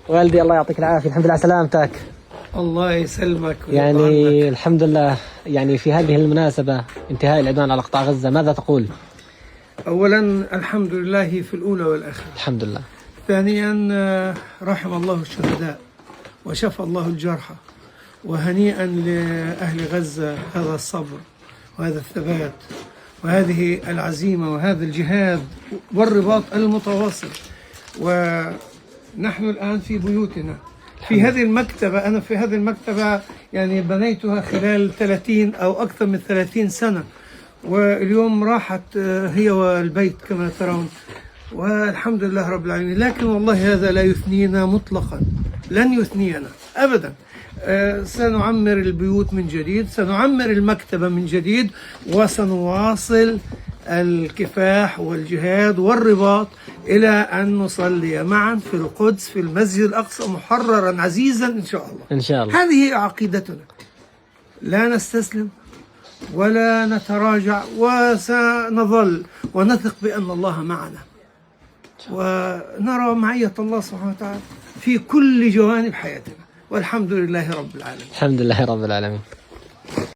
والدي الله يعطيك العافية، الحمد لله على سلامتك. الله يسلمك يعني الحمد لله. يعني في هذه المناسبة انتهاء العدوان على قطاع غزة ماذا تقول؟ أولا الحمد لله في الأولى والآخرة. الحمد لله. ثانيا رحم الله الشهداء وشفى الله الجرحى، وهنيئا لأهل غزة هذا الصبر وهذا الثبات وهذه العزيمة وهذا الجهاد والرباط المتواصل. ونحن الآن في بيوتنا في هذه المكتبة. أنا في هذه المكتبة يعني بنيتها خلال 30 أو أكثر من 30 سنة، واليوم راحت هي والبيت كما ترون، والحمد لله رب العالمين. لكن والله هذا لا يثنينا مطلقا، لن يثنينا أبدا. سنعمر البيوت من جديد، سنعمر المكتبة من جديد، وسنواصل الكفاح والجهاد والرباط إلى أن نصلي معا في القدس في المسجد الأقصى محررا عزيزا إن شاء الله. إن شاء الله. هذه عقيدتنا، لا نستسلم ولا نتراجع، وسنظل ونثق بأن الله معنا، ونرى معية الله سبحانه وتعالى في كل جوانب حياتنا، والحمد لله رب العالمين. الحمد لله رب العالمين.